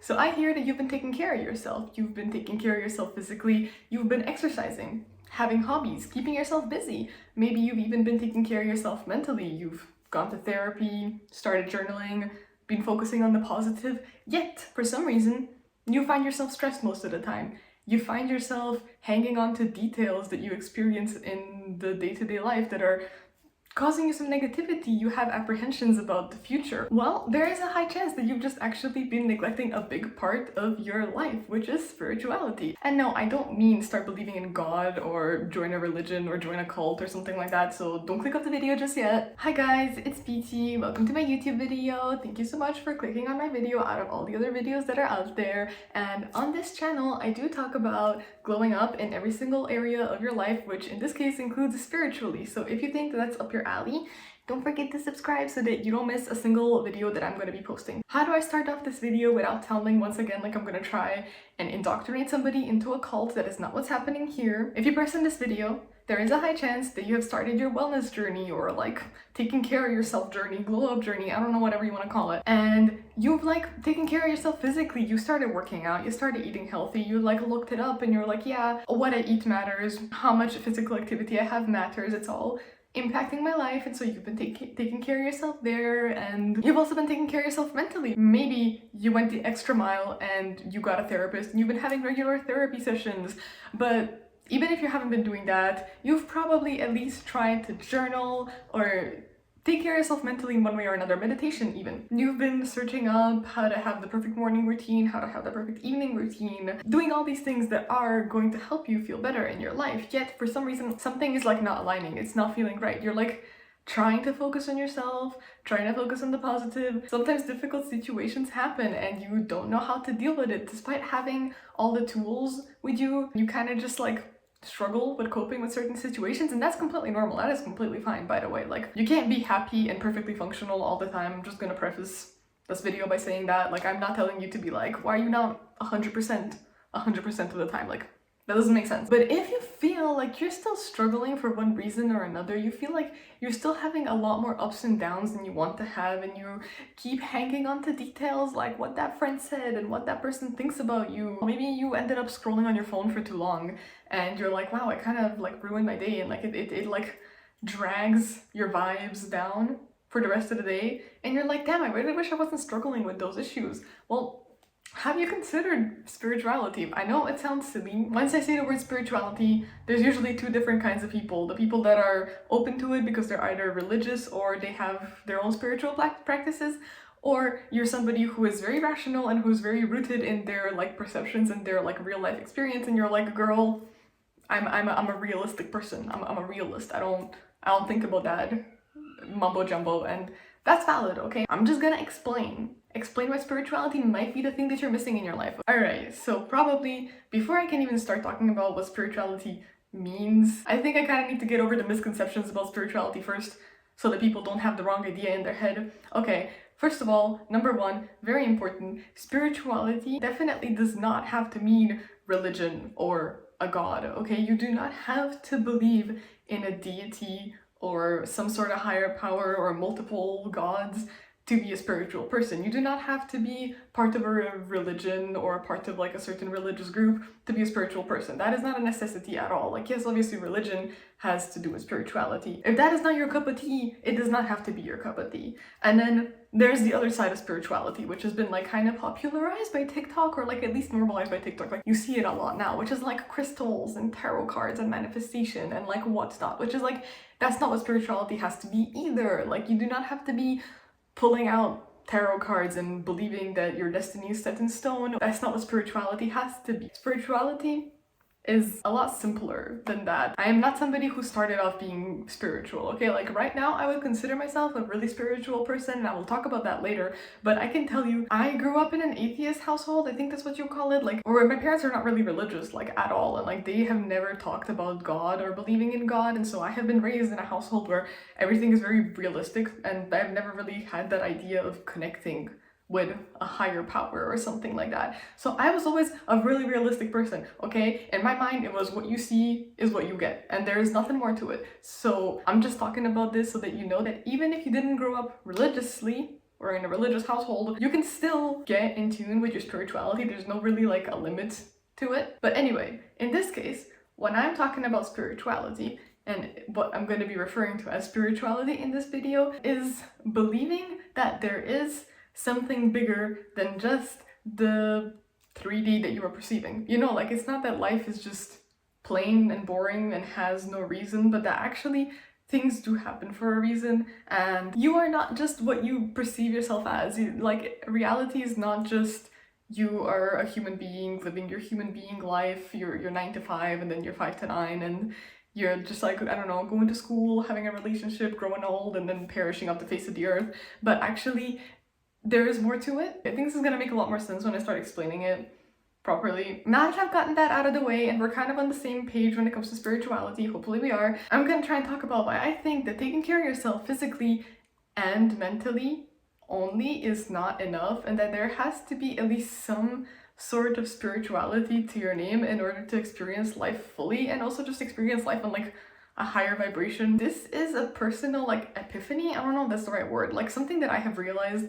So I hear that you've been taking care of yourself. You've been taking care of yourself physically. You've been exercising, having hobbies, keeping yourself busy. Maybe you've even been taking care of yourself mentally. You've gone to therapy, started journaling, been focusing on the positive. Yet, for some reason, you find yourself stressed most of the time. You find yourself hanging on to details that you experience in the day-to-day life that are causing you some negativity. You have apprehensions about the future. Well, there is a high chance that you've just actually been neglecting a big part of your life, which is spirituality. And no, I don't mean start believing in God or join a religion or join a cult or something like that, so don't click off the video just yet. Hi guys, it's PT. Welcome to my YouTube video. Thank you so much for clicking on my video out of all the other videos that are out there. And on this channel, I do talk about glowing up in every single area of your life, which in this case includes spiritually. So if you think that's up your alley, don't forget to subscribe so that you don't miss a single video that I'm going to be posting. How do I start off this video without sounding once again like I'm going to try and indoctrinate somebody into a cult? That is not what's happening here. If you press in this video, there is a high chance that you have started your wellness journey or like taking care of yourself journey, glow up journey, I don't know, whatever you want to call it. And you've like taken care of yourself physically. You started working out, you started eating healthy, you like looked it up and you're like, yeah, what I eat matters, how much physical activity I have matters, it's all impacting my life. And so you've been taking care of yourself there, and you've also been taking care of yourself mentally. Maybe you went the extra mile and you got a therapist and you've been having regular therapy sessions, but even if you haven't been doing that, you've probably at least tried to journal or take care of yourself mentally in one way or another, meditation even. You've been searching up how to have the perfect morning routine, how to have the perfect evening routine, doing all these things that are going to help you feel better in your life. Yet for some reason, something is like not aligning, it's not feeling right. You're like trying to focus on yourself, trying to focus on the positive. Sometimes difficult situations happen and you don't know how to deal with it. Despite having all the tools with you, you kind of just like struggle with coping with certain situations, and that's completely normal. That is completely fine, by the way. Like, you can't be happy and perfectly functional all the time. I'm just gonna preface this video by saying that. Like, I'm not telling you to be like, why are you not 100% of the time? Like, that doesn't make sense. But if you feel like you're still struggling for one reason or another, you feel like you're still having a lot more ups and downs than you want to have, and you keep hanging on to details like what that friend said and what that person thinks about you. Maybe you ended up scrolling on your phone for too long and you're like, wow, I kind of like ruined my day, and like it like drags your vibes down for the rest of the day, and you're like, damn, I really wish I wasn't struggling with those issues. Well, have you considered spirituality? I know it sounds silly. Once I say the word spirituality, there's usually two different kinds of people. The people that are open to it because they're either religious or they have their own spiritual practices, or you're somebody who is very rational and who's very rooted in their like perceptions and their like real life experience, and you're like, girl, I'm a realistic person. I'm a realist. I don't think about that mumbo jumbo, and that's valid, okay? I'm just gonna explain why spirituality might be the thing that you're missing in your life. Alright, so probably before I can even start talking about what spirituality means, I think I kind of need to get over the misconceptions about spirituality first so that people don't have the wrong idea in their head. Okay, first of all, number one, very important, spirituality definitely does not have to mean religion or a god, okay? You do not have to believe in a deity or some sort of higher power or multiple gods to be a spiritual person. You do not have to be part of a religion or a part of like a certain religious group to be a spiritual person. That is not a necessity at all. Like, yes, obviously religion has to do with spirituality. If that is not your cup of tea, it does not have to be your cup of tea. And then there's the other side of spirituality, which has been like kind of popularized by TikTok, or like at least normalized by TikTok. Like, you see it a lot now, which is like crystals and tarot cards and manifestation and like whatnot, which is like, that's not what spirituality has to be either. Like, you do not have to be pulling out tarot cards and believing that your destiny is set in stone. That's not what spirituality has to be. Spirituality is a lot simpler than that. I am not somebody who started off being spiritual, okay? Like right now, I would consider myself a really spiritual person, and I will talk about that later, but I can tell you, I grew up in an atheist household, I think that's what you call it, like, where my parents are not really religious, like, at all, and like, they have never talked about God or believing in God, and so I have been raised in a household where everything is very realistic, and I've never really had that idea of connecting with a higher power or something like that. So I was always a really realistic person, okay? In my mind, it was what you see is what you get, and there is nothing more to it. So I'm just talking about this so that you know that even if you didn't grow up religiously, or in a religious household, you can still get in tune with your spirituality. There's no really like a limit to it. But anyway, in this case, when I'm talking about spirituality, and what I'm going to be referring to as spirituality in this video, is believing that there is something bigger than just the 3D that you are perceiving. You know, like it's not that life is just plain and boring and has no reason, but that actually things do happen for a reason, and you are not just what you perceive yourself as. Like, reality is not just you are a human being living your human being life, you're 9 to 5 and then you're 5 to 9, and you're just like, I don't know, going to school, having a relationship, growing old, and then perishing off the face of the earth. But actually, there is more to it. I think this is gonna make a lot more sense when I start explaining it properly. Now that I've gotten that out of the way and we're kind of on the same page when it comes to spirituality, hopefully we are, I'm gonna try and talk about why I think that taking care of yourself physically and mentally only is not enough, and that there has to be at least some sort of spirituality to your name in order to experience life fully, and also just experience life on like a higher vibration. This is a personal like epiphany, I don't know if that's the right word, like something that I have realized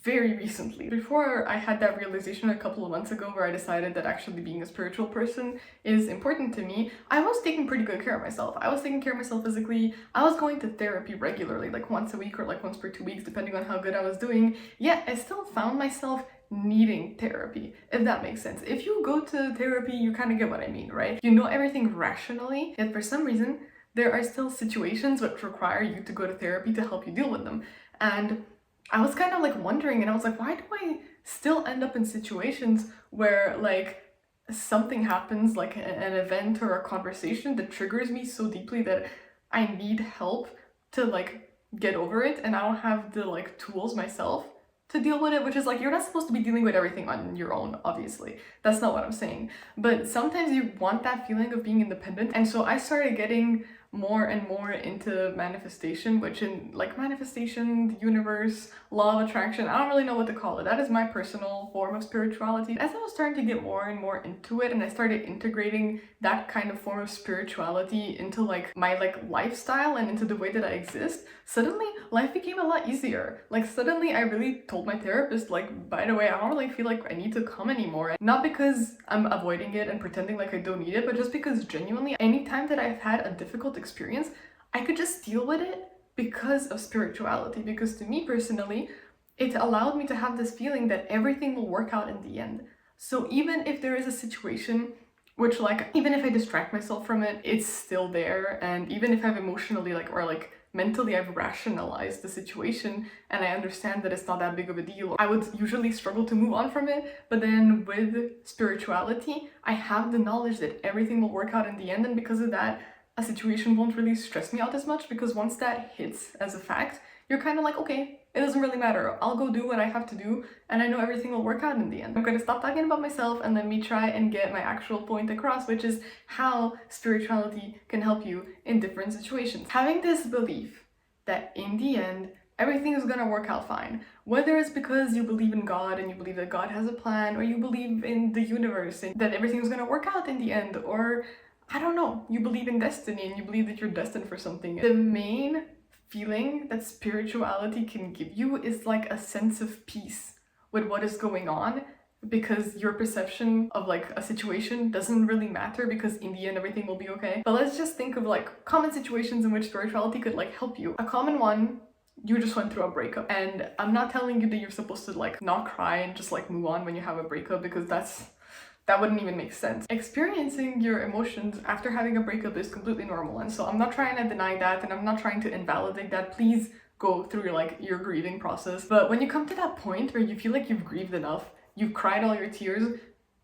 very recently. Before, I had that realization a couple of months ago where I decided that actually being a spiritual person is important to me. I was taking pretty good care of myself. I was taking care of myself physically. I was going to therapy regularly, like once a week or like once per 2 weeks, depending on how good I was doing. Yet I still found myself needing therapy, if that makes sense. If you go to therapy, you kind of get what I mean, right? You know everything rationally, yet for some reason, there are still situations which require you to go to therapy to help you deal with them. And I was kind of like wondering, and I was like, why do I still end up in situations where like something happens, like an event or a conversation that triggers me so deeply that I need help to like get over it, and I don't have the like tools myself to deal with it, which is like, you're not supposed to be dealing with everything on your own, obviously. That's not what I'm saying. But sometimes you want that feeling of being independent, and so I started getting more and more into manifestation, which in like manifestation, the universe, law of attraction, I don't really know what to call it. That is my personal form of spirituality. As I was starting to get more and more into it, and I started integrating that kind of form of spirituality into like my like lifestyle and into the way that I exist, suddenly life became a lot easier. Like suddenly I really told my therapist, like, by the way, I don't really feel like I need to come anymore. Not because I'm avoiding it and pretending like I don't need it, but just because genuinely anytime that I've had a difficult experience, I could just deal with it because of spirituality. Because to me personally, it allowed me to have this feeling that everything will work out in the end. So even if there is a situation which like, even if I distract myself from it, it's still there, and even if I've emotionally like, or like mentally I've rationalized the situation and I understand that it's not that big of a deal, I would usually struggle to move on from it. But then with spirituality, I have the knowledge that everything will work out in the end, and because of that, a situation won't really stress me out as much, because once that hits as a fact, you're kind of like, okay, it doesn't really matter. I'll go do what I have to do, and I know everything will work out in the end. I'm going to stop talking about myself and let me try and get my actual point across, which is how spirituality can help you in different situations. Having this belief that in the end, everything is going to work out fine. Whether it's because you believe in God and you believe that God has a plan, or you believe in the universe and that everything is going to work out in the end, or I don't know, you believe in destiny and you believe that you're destined for something. The main feeling that spirituality can give you is like a sense of peace with what is going on, because your perception of like a situation doesn't really matter, because in the end everything will be okay. But let's just think of like common situations in which spirituality could like help you. A common one, you just went through a breakup, and I'm not telling you that you're supposed to like not cry and just like move on when you have a breakup, because that wouldn't even make sense. Experiencing your emotions after having a breakup is completely normal, and so I'm not trying to deny that, and I'm not trying to invalidate that. Please go through like your grieving process. But when you come to that point where you feel like you've grieved enough, you've cried all your tears,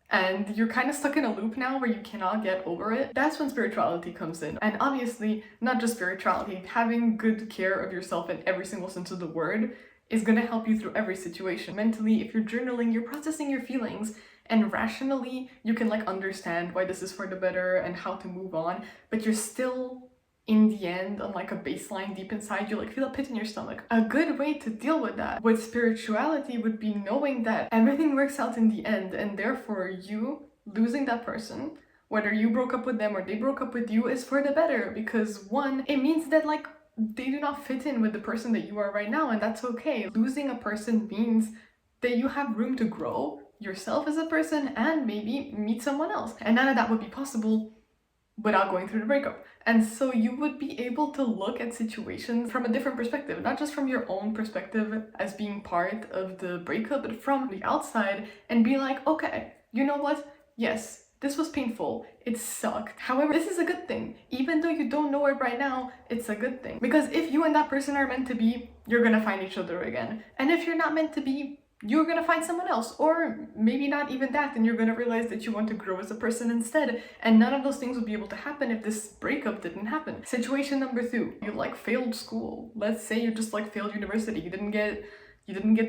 and you're kind of stuck in a loop now where you cannot get over it, that's when spirituality comes in. And obviously, not just spirituality, having good care of yourself in every single sense of the word is going to help you through every situation. Mentally, if you're journaling, you're processing your feelings, and rationally you can like understand why this is for the better and how to move on, but you're still in the end on like a baseline deep inside, you like feel a pit in your stomach. A good way to deal with that with spirituality would be knowing that everything works out in the end, and therefore you losing that person, whether you broke up with them or they broke up with you, is for the better. Because one, it means that like they do not fit in with the person that you are right now, and that's okay. Losing a person means that you have room to grow yourself as a person and maybe meet someone else. And none of that would be possible without going through the breakup. And so you would be able to look at situations from a different perspective, not just from your own perspective as being part of the breakup, but from the outside, and be like, okay, you know what? Yes, this was painful. It sucked. However, this is a good thing. Even though you don't know it right now, it's a good thing. Because if you and that person are meant to be, you're gonna find each other again. And if you're not meant to be, you're gonna find someone else, or maybe not even that, and you're gonna realize that you want to grow as a person instead. And none of those things would be able to happen if this breakup didn't happen. Situation number 2, you like failed school. Let's say you just like failed university. You didn't get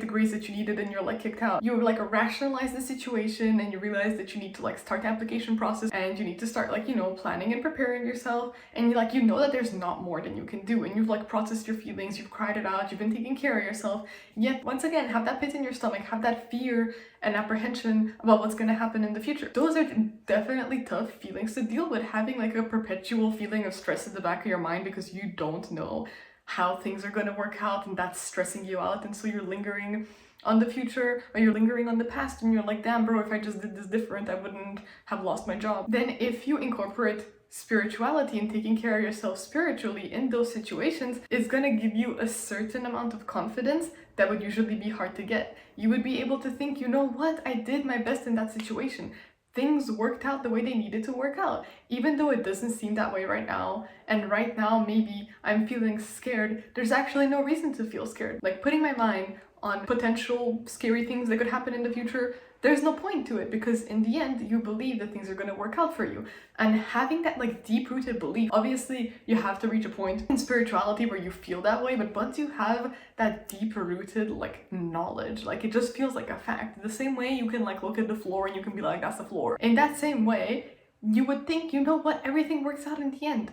the grades that you needed and you're like kicked out. You like rationalize the situation and you realize that you need to like start the application process and you need to start like, you know, planning and preparing yourself, and you know that there's not more than you can do, and you've like processed your feelings, you've cried it out, you've been taking care of yourself, yet once again have that pit in your stomach, have that fear and apprehension about what's going to happen in the future. Those are definitely tough feelings to deal with, having like a perpetual feeling of stress at the back of your mind because you don't know how things are going to work out, and that's stressing you out, and so you're lingering on the future, or you're lingering on the past, and you're like, damn bro, if I just did this different, I wouldn't have lost my job. Then if you incorporate spirituality and taking care of yourself spiritually in those situations, it's going to give you a certain amount of confidence that would usually be hard to get. You would be able to think, you know what, I did my best in that situation. Things worked out the way they needed to work out, even though it doesn't seem that way right now. And right now, maybe I'm feeling scared. There's actually no reason to feel scared. Like putting my mind on potential scary things that could happen in the future, there's no point to it, because in the end, you believe that things are going to work out for you. And having that like deep-rooted belief, obviously you have to reach a point in spirituality where you feel that way, but once you have that deep-rooted like knowledge, like it just feels like a fact. The same way you can like look at the floor and you can be like, that's the floor. In that same way, you would think, you know what, everything works out in the end.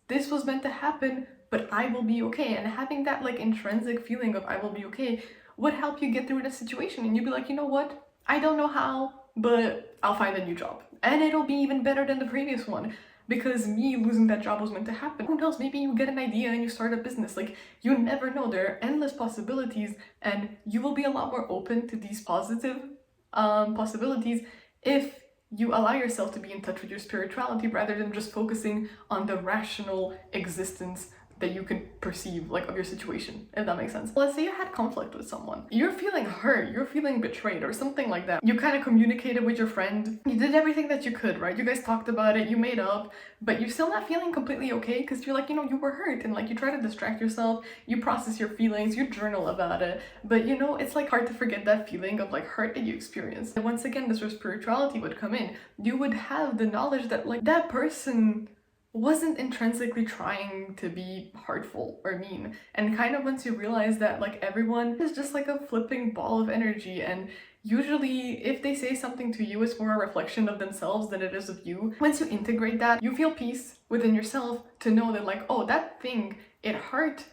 This was meant to happen, but I will be okay. And having that like intrinsic feeling of I will be okay would help you get through the situation, and you'd be like, you know what, I don't know how, but I'll find a new job. And it'll be even better than the previous one, because me losing that job was meant to happen. Who knows, maybe you get an idea and you start a business. Like, you never know, there are endless possibilities, and you will be a lot more open to these positive possibilities if you allow yourself to be in touch with your spirituality rather than just focusing on the rational existence that you can perceive like of your situation, if that makes sense. Let's say you had conflict with someone. You're feeling hurt, you're feeling betrayed or something like that. You kind of communicated with your friend. You did everything that you could, right? You guys talked about it, you made up, but you're still not feeling completely okay because you're like, you know, you were hurt, and like you try to distract yourself, you process your feelings, you journal about it, but you know, it's like hard to forget that feeling of like hurt that you experienced. And once again, this is where spirituality would come in. You would have the knowledge that like that person wasn't intrinsically trying to be hurtful or mean. And kind of once you realize that like everyone is just like a flipping ball of energy, and usually if they say something to you, it's more a reflection of themselves than it is of you. Once you integrate that, you feel peace within yourself to know that like, oh, that thing, it hurt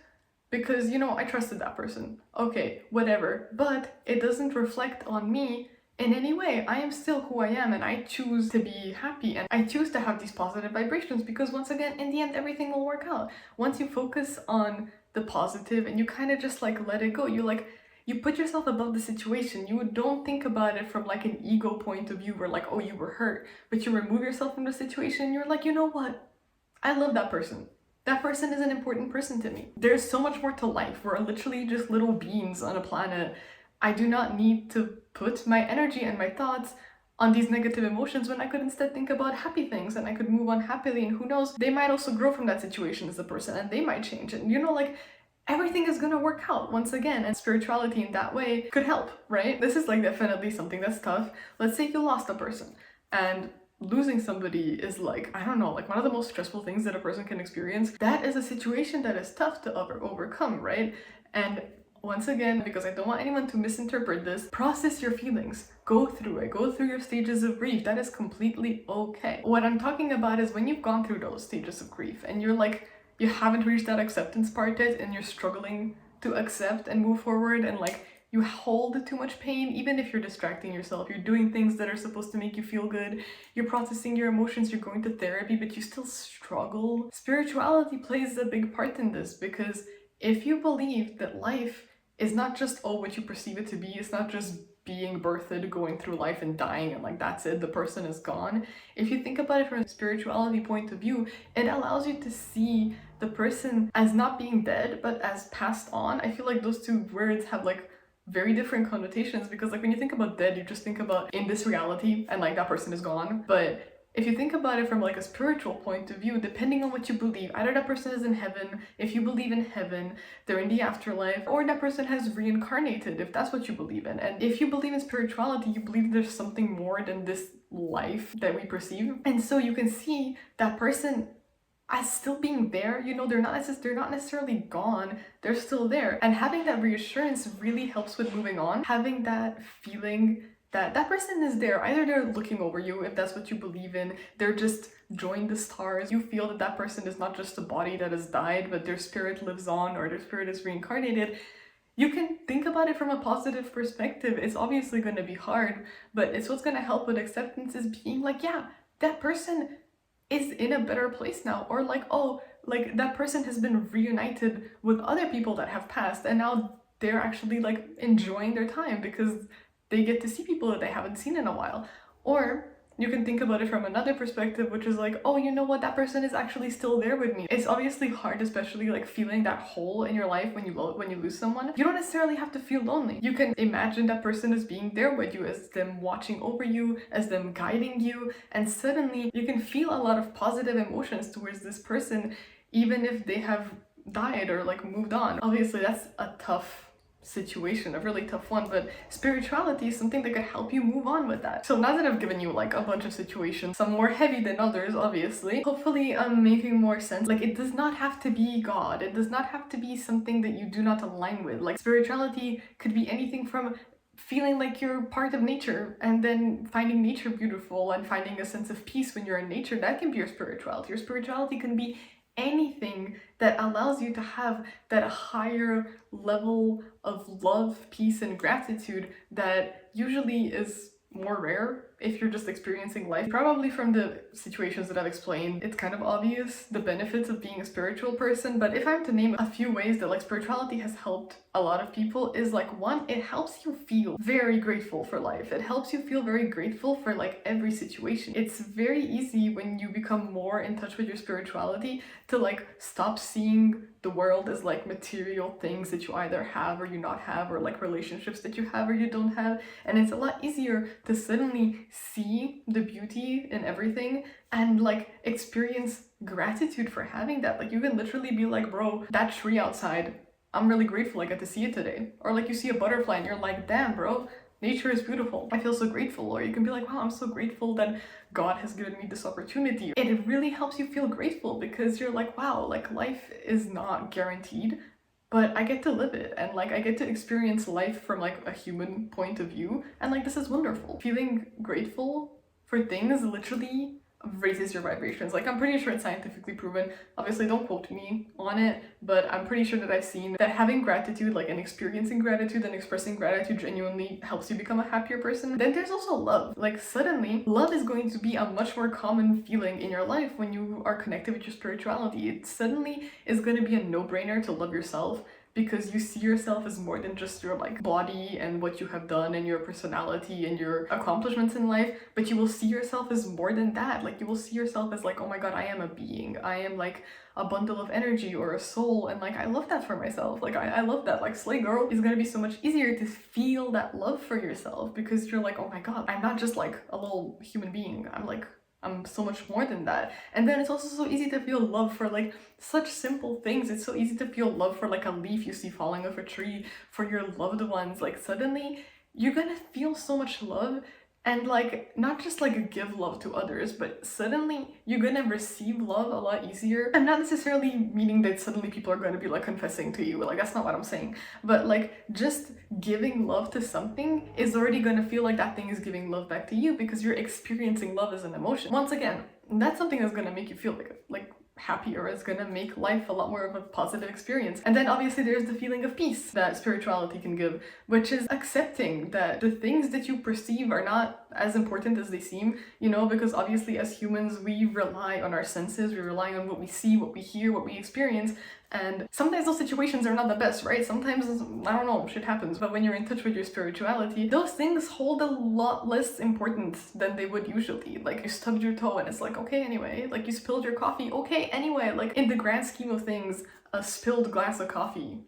because, you know, I trusted that person. Okay, whatever. But it doesn't reflect on me in any way. I am still who I am, and I choose to be happy, and I choose to have these positive vibrations, because once again, in the end, everything will work out. Once you focus on the positive and you kind of just like let it go, you put yourself above the situation. You don't think about it from like an ego point of view where like, oh, you were hurt, but you remove yourself from the situation and you're like, you know what? I love that person. That person is an important person to me. There's so much more to life. We're literally just little beings on a planet. I do not need to put my energy and my thoughts on these negative emotions when I could instead think about happy things, and I could move on happily, and who knows, they might also grow from that situation as a person and they might change, and you know, like everything is gonna work out once again, and spirituality in that way could help, right? This is like definitely something that's tough. Let's say you lost a person, and losing somebody is like, I don't know, like one of the most stressful things that a person can experience. That is a situation that is tough to overcome, right? And once again, because I don't want anyone to misinterpret this, process your feelings. Go through it. Go through your stages of grief. That is completely okay. What I'm talking about is when you've gone through those stages of grief and you're like, you haven't reached that acceptance part yet, and you're struggling to accept and move forward, and like you hold too much pain, even if you're distracting yourself, you're doing things that are supposed to make you feel good, you're processing your emotions, you're going to therapy, but you still struggle. Spirituality plays a big part in this, because if you believe that life is not just, oh, what you perceive it to be, it's not just being birthed, going through life and dying, and like that's it, the person is gone. If you think about it from a spirituality point of view, it allows you to see the person as not being dead, but as passed on. I feel like those two words have like very different connotations, because like when you think about dead, you just think about in this reality and like that person is gone. But if you think about it from like a spiritual point of view, depending on what you believe, either that person is in heaven, if you believe in heaven, they're in the afterlife, or that person has reincarnated, if that's what you believe in. And if you believe in spirituality, you believe there's something more than this life that we perceive. And so you can see that person as still being there. You know, they're not necessarily gone, they're still there. And having that reassurance really helps with moving on. Having that feeling that that person is there. Either they're looking over you, if that's what you believe in, they're just joined the stars. You feel that that person is not just a body that has died, but their spirit lives on, or their spirit is reincarnated. You can think about it from a positive perspective. It's obviously going to be hard, but it's what's going to help with acceptance, is being like, yeah, that person is in a better place now, or like, oh, like that person has been reunited with other people that have passed, and now they're actually like enjoying their time because they get to see people that they haven't seen in a while. Or you can think about it from another perspective, which is like, oh, you know what, that person is actually still there with me. It's obviously hard, especially like feeling that hole in your life when you lose someone. You don't necessarily have to feel lonely. You can imagine that person as being there with you, as them watching over you, as them guiding you, and suddenly you can feel a lot of positive emotions towards this person, even if they have died or like moved on. Obviously that's a tough situation, a really tough one, but spirituality is something that could help you move on with that. So now that I've given you like a bunch of situations, some more heavy than others, obviously, hopefully I'm making more sense. Like, it does not have to be God, it does not have to be something that you do not align with. Like, spirituality could be anything from feeling like you're part of nature and then finding nature beautiful and finding a sense of peace when you're in nature. That can be your spirituality. Your spirituality can be anything that allows you to have that higher level of love, peace, and gratitude that usually is more rare if you're just experiencing life. Probably from the situations that I've explained, it's kind of obvious the benefits of being a spiritual person, but if I'm to name a few ways that like spirituality has helped a lot of people, is like, one, it helps you feel very grateful for life. It helps you feel very grateful for like every situation. It's very easy when you become more in touch with your spirituality to like stop seeing the world as like material things that you either have or you not have, or like relationships that you have or you don't have. And it's a lot easier to suddenly see the beauty in everything and like experience gratitude for having that. Like, you can literally be like, bro, that tree outside, I'm really grateful I got to see it today. Or like, you see a butterfly and you're like, damn, bro, nature is beautiful, I feel so grateful. Or you can be like, wow, I'm so grateful that God has given me this opportunity. And it really helps you feel grateful, because you're like, wow, like life is not guaranteed, but I get to live it, and like I get to experience life from like a human point of view, and like this is wonderful. Feeling grateful for things literally raises your vibrations. Like, I'm pretty sure it's scientifically proven. Obviously don't quote me on it, but I'm pretty sure that I've seen that having gratitude, like, and experiencing gratitude and expressing gratitude genuinely helps you become a happier person. Then there's also love. Like, suddenly love is going to be a much more common feeling in your life when you are connected with your spirituality. It suddenly is going to be a no-brainer to love yourself, because you see yourself as more than just your like body and what you have done and your personality and your accomplishments in life, but you will see yourself as more than that. Like, you will see yourself as like, oh my god, I am a being, I am like a bundle of energy or a soul, and like I love that for myself. Like, I love that. Like, slay girl. Is gonna be so much easier to feel that love for yourself, because you're like, oh my god, I'm not just like a little human being, I'm so much more than that. And then it's also so easy to feel love for like such simple things. It's so easy to feel love for like a leaf you see falling off a tree, for your loved ones. Like, suddenly you're gonna feel so much love, and like not just like give love to others, but suddenly you're gonna receive love a lot easier. I'm not necessarily meaning that suddenly people are gonna be like confessing to you, like that's not what I'm saying, but like just giving love to something is already gonna feel like that thing is giving love back to you, because you're experiencing love as an emotion. Once again, that's something that's gonna make you feel like happier. It's gonna make life a lot more of a positive experience. And then obviously there's the feeling of peace that spirituality can give, which is accepting that the things that you perceive are not as important as they seem, you know, because obviously as humans we rely on our senses, we rely on what we see, what we hear, what we experience, and sometimes those situations are not the best, right? Sometimes, I don't know, shit happens, but when you're in touch with your spirituality, those things hold a lot less importance than they would usually. Like, you stubbed your toe and it's like, okay, anyway. Like, you spilled your coffee, okay, anyway. Like, in the grand scheme of things, a spilled glass of coffee,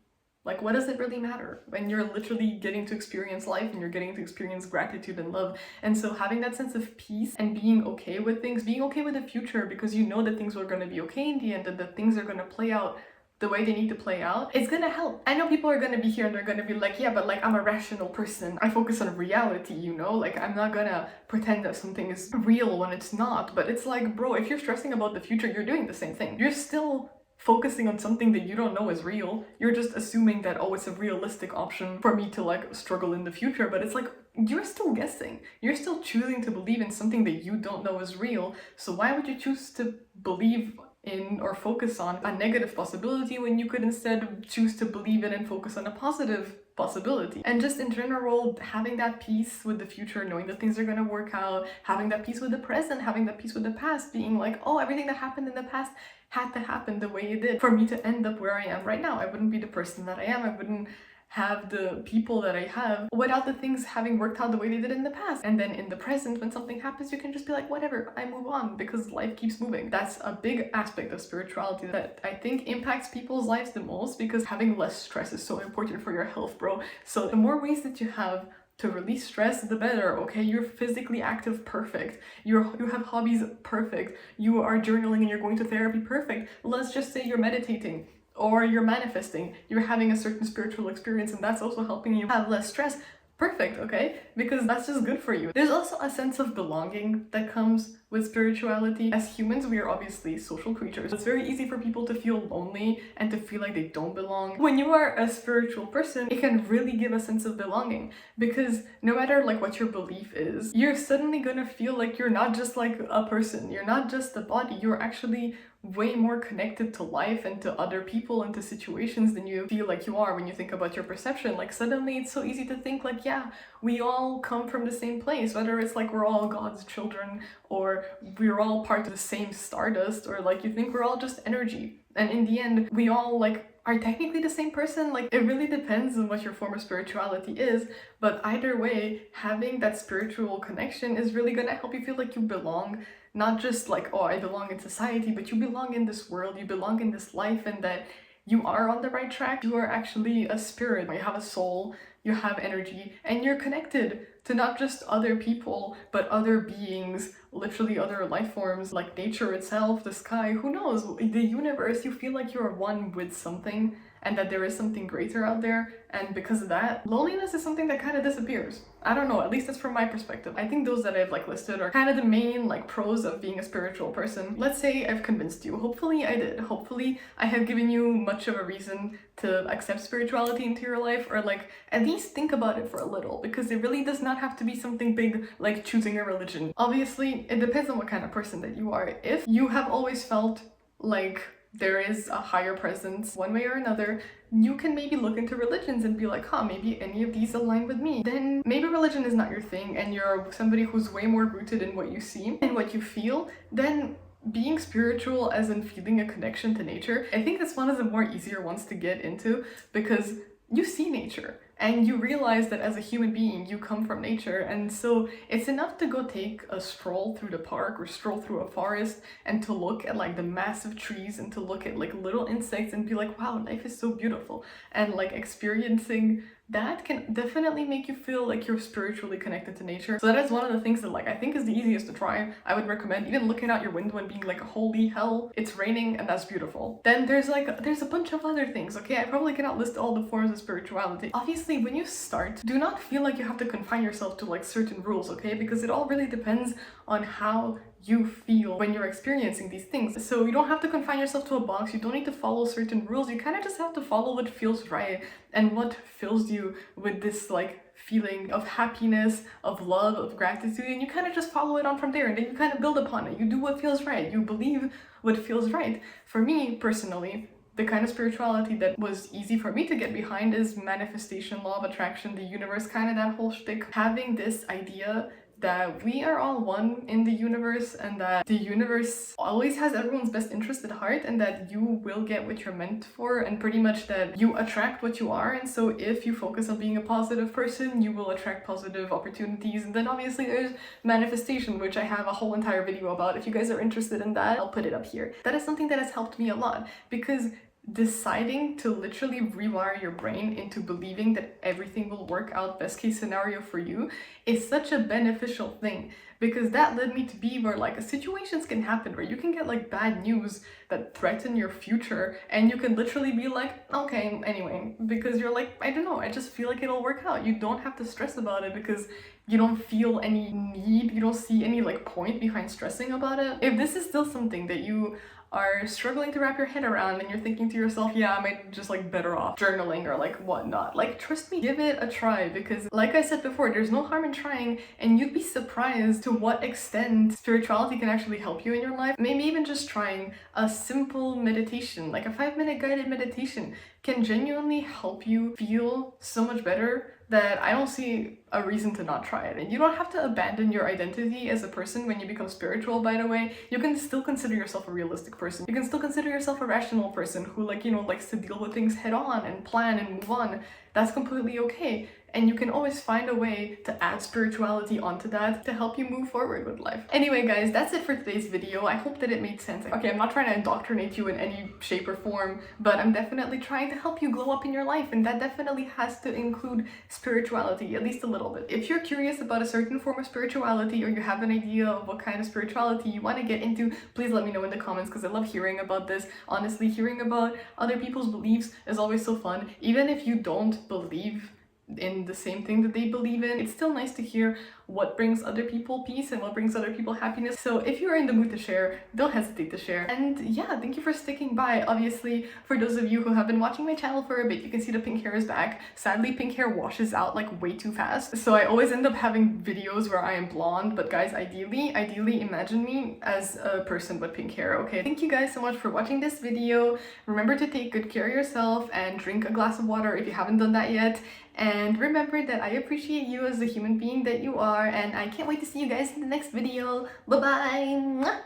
like, what does it really matter when you're literally getting to experience life and you're getting to experience gratitude and love? And so having that sense of peace and being okay with things, being okay with the future because you know that things are going to be okay in the end and that things are going to play out the way they need to play out, it's gonna help. I know people are gonna be here and they're gonna be like, yeah, but like, I'm a rational person. I focus on reality, you know? Like, I'm not gonna pretend that something is real when it's not. But it's like, bro, if you're stressing about the future, you're doing the same thing. You're still focusing on something that you don't know is real. You're just assuming that, oh, it's a realistic option for me to like struggle in the future. But it's like, you're still guessing. You're still choosing to believe in something that you don't know is real. So why would you choose to believe in or focus on a negative possibility when you could instead choose to believe in and focus on a positive possibility? And just in general, having that peace with the future, knowing that things are going to work out, having that peace with the present, having that peace with the past, being like, oh, everything that happened in the past had to happen the way it did for me to end up where I am right now. I wouldn't be the person that I am. I wouldn't have the people that I have without the things having worked out the way they did in the past. And then in the present, when something happens, you can just be like, whatever, I move on because life keeps moving. That's a big aspect of spirituality that I think impacts people's lives the most, because having less stress is so important for your health, bro. So the more ways that you have to release stress, the better. Okay, you're physically active, perfect. You have hobbies, perfect. You are journaling and you're going to therapy, perfect. Let's just say you're meditating or you're manifesting, you're having a certain spiritual experience and that's also helping you have less stress. Perfect, okay? Because that's just good for you. There's also a sense of belonging that comes with spirituality. As humans, we are obviously social creatures. It's very easy for people to feel lonely and to feel like they don't belong. When you are a spiritual person, it can really give a sense of belonging, because no matter like what your belief is, you're suddenly gonna feel like you're not just like a person. You're not just a body. You're actually way more connected to life and to other people and to situations than you feel like you are when you think about your perception. Like, suddenly it's so easy to think like, yeah, we all come from the same place, whether it's like we're all God's children or we're all part of the same stardust, or like you think we're all just energy, and in the end we all like are technically the same person. Like, it really depends on what your form of spirituality is, but either way, having that spiritual connection is really gonna help you feel like you belong. Not just like, oh, I belong in society, but you belong in this world, you belong in this life, and that you are on the right track. You are actually a spirit, you have a soul, you have energy, and you're connected to not just other people, but other beings, literally other life forms, like nature itself, the sky, who knows, the universe. You feel like you're one with something, and that there is something greater out there, and because of that, loneliness is something that kind of disappears. I don't know, at least that's from my perspective. I think those that I've like listed are kind of the main like pros of being a spiritual person. Let's say I've convinced you. Hopefully I did. Hopefully I have given you much of a reason to accept spirituality into your life, or like at least think about it for a little, because it really does not have to be something big like choosing a religion. Obviously, it depends on what kind of person that you are. If you have always felt like there is a higher presence one way or another, you can maybe look into religions and be like, huh, maybe any of these align with me. Then maybe religion is not your thing and you're somebody who's way more rooted in what you see and what you feel. Then being spiritual, as in feeling a connection to nature, I think it's one of the more easier ones to get into, because you see nature and you realize that as a human being you come from nature, and so it's enough to go take a stroll through the park or stroll through a forest and to look at like the massive trees and to look at like little insects and be like, wow, life is so beautiful. And like experiencing that can definitely make you feel like you're spiritually connected to nature. So that is one of the things that like I think is the easiest to try. I would recommend even looking out your window and being like, holy hell, it's raining and that's beautiful. Then there's a bunch of other things, okay? I probably cannot list all the forms of spirituality. Obviously, when you start, do not feel like you have to confine yourself to like certain rules, okay? Because it all really depends on how you feel when you're experiencing these things. So you don't have to confine yourself to a box, you don't need to follow certain rules, you kind of just have to follow what feels right and what fills you with this like feeling of happiness, of love, of gratitude, and you kind of just follow it on from there, and then you kind of build upon it. You do what feels right. You believe what feels right. For me, personally, the kind of spirituality that was easy for me to get behind is manifestation, law of attraction, the universe, kind of that whole shtick. Having this idea that we are all one in the universe, and that the universe always has everyone's best interest at heart, and that you will get what you're meant for, and pretty much that you attract what you are. And so if you focus on being a positive person, you will attract positive opportunities. And then obviously there's manifestation, which I have a whole entire video about. If you guys are interested in that, I'll put it up here. That is something that has helped me a lot, because deciding to literally rewire your brain into believing that everything will work out best case scenario for you is such a beneficial thing, because that led me to be where like situations can happen where you can get like bad news that threaten your future, and you can literally be like, okay, anyway, because you're like, I don't know, I just feel like it'll work out. You don't have to stress about it because you don't feel any need, you don't see any like point behind stressing about it. If this is still something that you are struggling to wrap your head around, and you're thinking to yourself, yeah, I might just like better off journaling or like whatnot, like trust me, give it a try, because like I said before, there's no harm in trying, and you'd be surprised to what extent spirituality can actually help you in your life. Maybe even just trying a simple meditation, like a 5-minute guided meditation, can genuinely help you feel so much better that I don't see a reason to not try it. And you don't have to abandon your identity as a person when you become spiritual, by the way. You can still consider yourself a realistic person. You can still consider yourself a rational person who, like, you know, likes to deal with things head on and plan and move on. That's completely okay. And you can always find a way to add spirituality onto that to help you move forward with life. Anyway, guys, that's it for today's video. I hope that it made sense. Okay, I'm not trying to indoctrinate you in any shape or form, but I'm definitely trying to help you glow up in your life, and that definitely has to include spirituality, at least a little bit. If you're curious about a certain form of spirituality, or you have an idea of what kind of spirituality you want to get into, please let me know in the comments, because I love hearing about this. Honestly, hearing about other people's beliefs is always so fun. Even if you don't believe in the same thing that they believe in, it's still nice to hear what brings other people peace and what brings other people happiness. So if you're in the mood to share, don't hesitate to share. And yeah, thank you for sticking by. Obviously, for those of you who have been watching my channel for a bit, you can see the pink hair is back. Sadly, pink hair washes out like way too fast, so I always end up having videos where I am blonde. But guys, ideally imagine me as a person with pink hair, okay? Thank you guys so much for watching this video. Remember to take good care of yourself and drink a glass of water if you haven't done that yet. And remember that I appreciate you as the human being that you are, and I can't wait to see you guys in the next video. Bye bye!